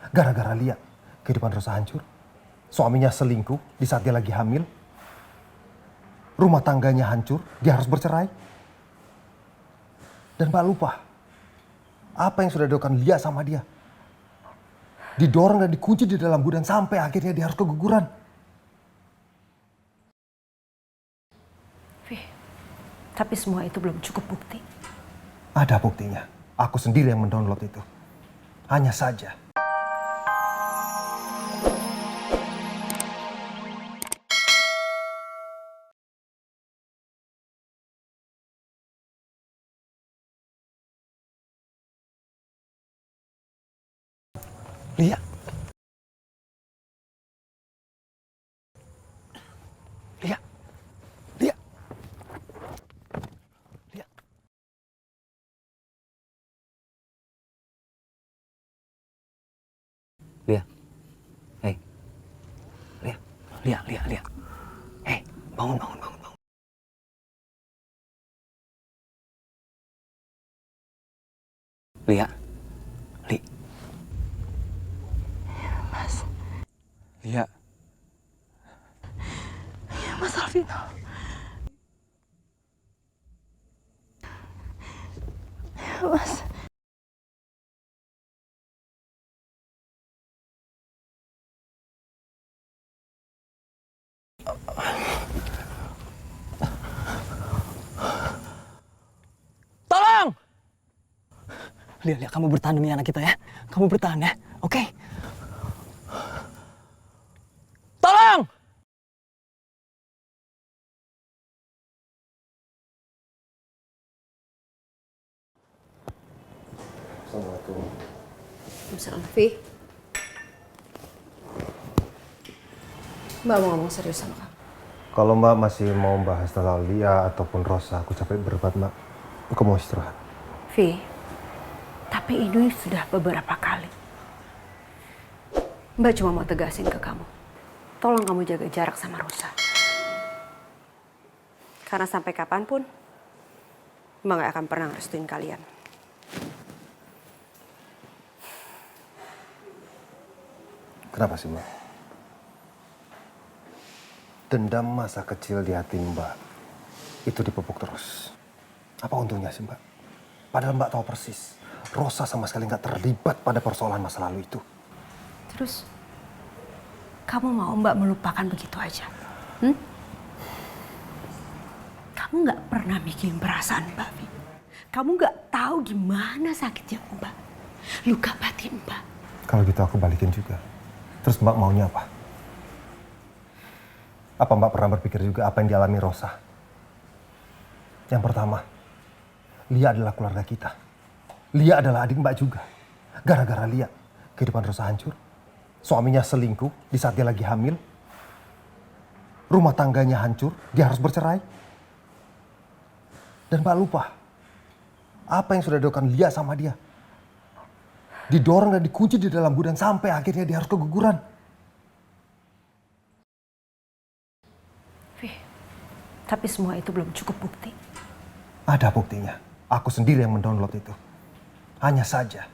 Gara-gara Lia, kehidupan Rosa hancur. Suaminya selingkuh di saat dia lagi hamil. Rumah tangganya hancur, dia harus bercerai. Dan Mbak lupa, apa yang sudah dilakukan Lia sama dia. Didorong dan dikunci di dalam gudang sampai akhirnya dia harus keguguran. Fi, tapi semua itu belum cukup bukti. Ada buktinya. Aku sendiri yang mendownload itu. Hanya saja. Lia. Lia. Lia. Lia. Lia. Hei. Lia. Lia, Lia, Lia. Hei, bangun. Lia. Li. Mas. Lia. Ya, Mas Alvino. Ya, Mas. Tolong! Lia, kamu bertahan demi anak kita ya. Kamu bertahan ya, oke? Tolong! Assalamualaikum. Misalnya, Vi. Mbak mau ngomong serius sama kamu. Kalau Mbak masih mau bahas tentang Lia ataupun Rosa, aku capek berdebat Mbak. Aku mau istirahat. Vi, tapi ini sudah beberapa kali. Mbak cuma mau tegasin ke kamu. Tolong kamu jaga jarak sama Rosa. Karena sampai kapanpun, Mbak gak akan pernah restuin kalian. Kenapa sih Mbak? Dendam masa kecil di hati Mbak itu dipupuk terus. Apa untungnya sih Mbak? Padahal Mbak tahu persis, Rosa sama sekali nggak terlibat pada persoalan masa lalu itu. Terus, kamu mau Mbak melupakan begitu aja? Kamu nggak pernah mikirin perasaan Mbak, Vi. Kamu nggak tahu gimana sakitnya Mbak. Luka batin Mbak. Kalau gitu aku balikin juga. Terus Mbak maunya apa? Apa Mbak pernah berpikir juga apa yang dialami Rosa? Yang pertama, Lia adalah keluarga kita. Lia adalah adik Mbak juga. Gara-gara Lia, kehidupan Rosa hancur. Suaminya selingkuh di saat dia lagi hamil. Rumah tangganya hancur, dia harus bercerai. Dan Mbak lupa, apa yang sudah dilakukan Lia sama dia. Didorong dan dikunci di dalam gudang sampai akhirnya dia harus keguguran. Vi, tapi semua itu belum cukup bukti. Ada buktinya. Aku sendiri yang mendownload itu. Hanya saja,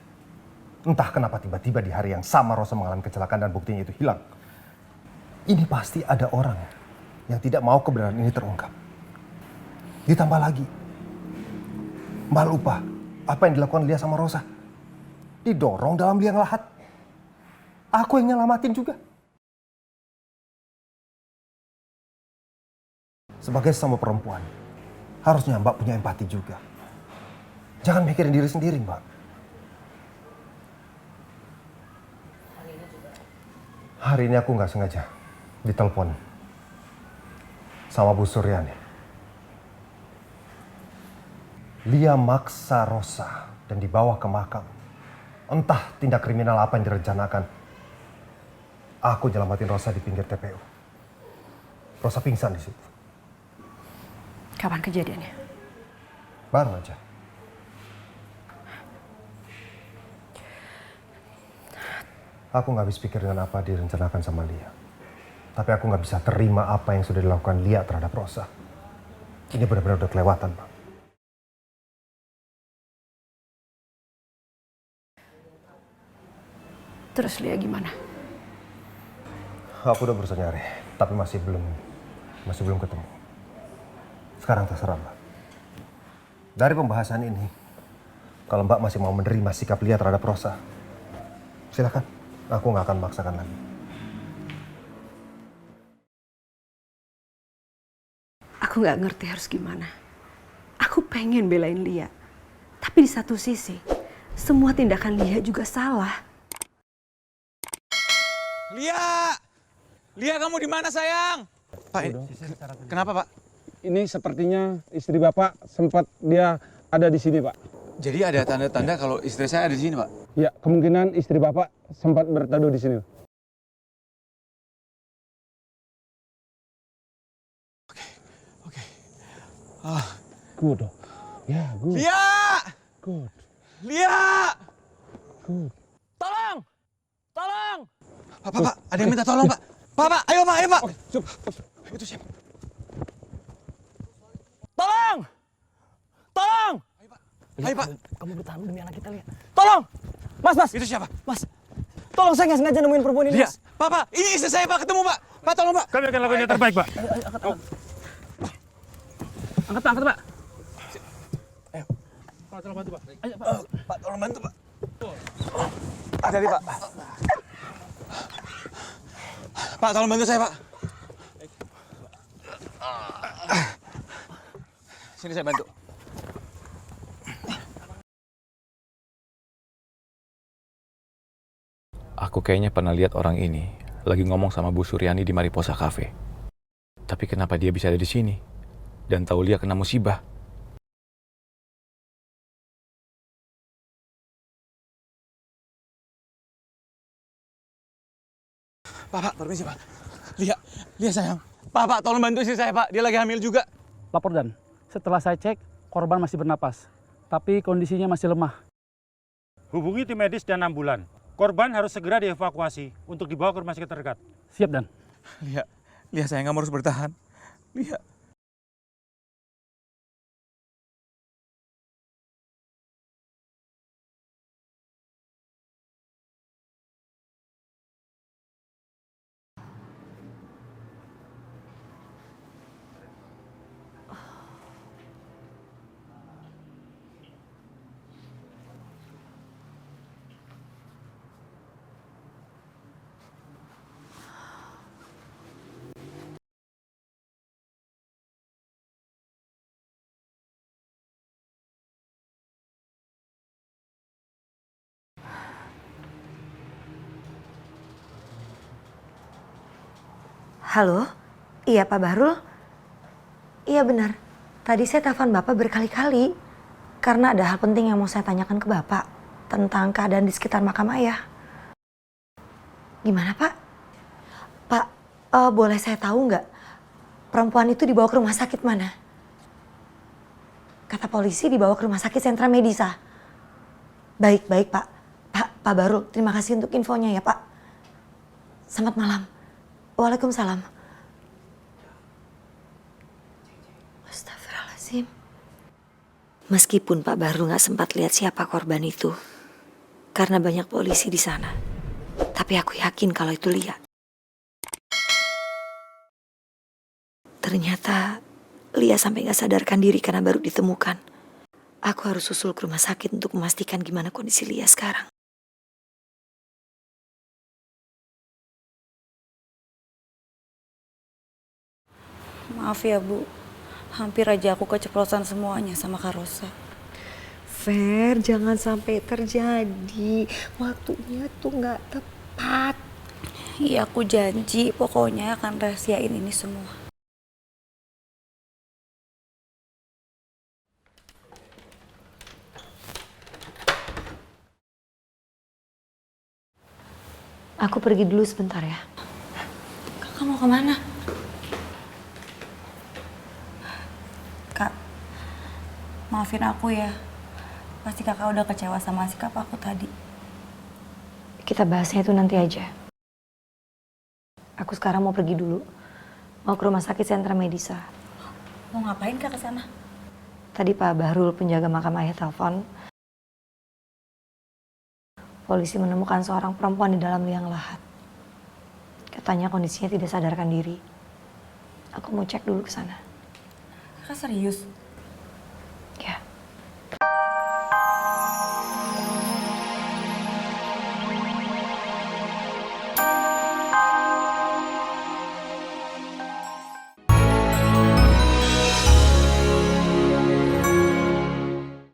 entah kenapa tiba-tiba di hari yang sama Rosa mengalami kecelakaan dan buktinya itu hilang. Ini pasti ada orang yang tidak mau kebenaran ini terungkap. Ditambah lagi, Mbak lupa apa yang dilakukan Lia sama Rosa. Didorong dalam liang lahat. Aku yang nyelamatin juga. Sebagai sesama perempuan, harusnya Mbak punya empati juga. Jangan mikirin diri sendiri, Mbak. Hari ini aku nggak sengaja ditelepon sama Bu Suryani. Lia maksa Rosa dan dibawa ke makam. Entah tindak kriminal apa yang direncanakan. Aku nyelamatin Rosa di pinggir TPU. Rosa pingsan di situ. Kapan kejadiannya? Baru aja. Aku nggak habis pikir dengan apa direncanakan sama Lia. Tapi aku nggak bisa terima apa yang sudah dilakukan Lia terhadap Rosa. Ini benar-benar udah kelewatan, Pak. Terus Lia gimana? Aku udah berusaha nyari, tapi masih belum ketemu. Sekarang terserah Mbak. Dari pembahasan ini, kalau Mbak masih mau menerima sikap Lia terhadap Rosa, silakan. Aku nggak akan memaksakan lagi. Aku nggak ngerti harus gimana. Aku pengen belain Lia. Tapi di satu sisi, semua tindakan Lia juga salah. Lia! Lia, kamu di mana sayang? Pak, kenapa Pak? Ini sepertinya istri Bapak sempat dia ada di sini, Pak. Jadi ada tanda-tanda kalau istri saya ada di sini Pak? Ya, kemungkinan istri Bapak sempat berteduh di sini. Oke. Good. Ya, good. Lia! Good. Lia! Good. Tolong! Tolong! Pak, ada yang minta tolong Pak. Pak, ayo Pak. Oke, cukup. Itu siapa? Tolong! Tolong! Ayo Pak. Kamu bertahan demi anak kita, Lia. Tolong! Mas! Itu siapa? Mas! Tolong, saya nggak sengaja nemuin perempuan ini, Lia, Mas. Pak, ini istri saya Pak, ketemu Pak. Pak, tolong Pak. Kami akan lakukan yang terbaik, Pak. Angkat, Pak, Pak. Pak, tolong bantu, Pak. Pak, tolong bantu Pak. Hati-hati Pak. Pak, tolong bantu saya Pak. Sini saya bantu. Aku kayaknya pernah lihat orang ini lagi ngomong sama Bu Suryani di Mariposa Cafe. Tapi kenapa dia bisa ada di sini? Dan tahu Lia kena musibah? Pak, permisi Pak. Lia sayang. Pak, tolong bantu istri saya Pak. Dia lagi hamil juga. Lapor Dan, setelah saya cek, korban masih bernapas, tapi kondisinya masih lemah. Hubungi tim medis dan ambulan. Korban harus segera dievakuasi untuk dibawa ke rumah sakit terdekat. Siap, Dan. Lia sayang, kamu harus bertahan. Lia. Halo? Iya Pak Bahrul? Iya benar. Tadi saya telepon Bapak berkali-kali. Karena ada hal penting yang mau saya tanyakan ke Bapak. Tentang keadaan di sekitar makam ayah. Gimana Pak? Pak, boleh saya tahu nggak? Perempuan itu dibawa ke rumah sakit mana? Kata polisi dibawa ke rumah sakit Sentra Medisa. Baik Pak. Pak Bahrul, terima kasih untuk infonya ya Pak. Selamat malam. Waalaikumsalam. Astagfirullahaladzim. Meskipun Pak Bahrul nggak sempat lihat siapa korban itu, karena banyak polisi di sana, tapi aku yakin kalau itu Lia. Ternyata Lia sampai nggak sadarkan diri karena baru ditemukan. Aku harus susul ke rumah sakit untuk memastikan gimana kondisi Lia sekarang. Maaf ya Bu, hampir aja aku keceplosan semuanya sama Kak Rosa. Fer, jangan sampai terjadi. Waktunya tuh nggak tepat. Iya aku janji pokoknya akan rahasiain ini semua. Aku pergi dulu sebentar ya. Kakak mau kemana? Kak, maafin aku ya. Pasti kakak udah kecewa sama sikap aku tadi. Kita bahasnya itu nanti aja. Aku sekarang mau pergi dulu. Mau ke rumah sakit Sentra Medisa. Mau ngapain kak ke sana? Tadi Pak Bahrul penjaga makam ayah telepon. polisi menemukan seorang perempuan di dalam liang lahat. Katanya kondisinya tidak sadarkan diri. Aku mau cek dulu ke sana. Kakak serius?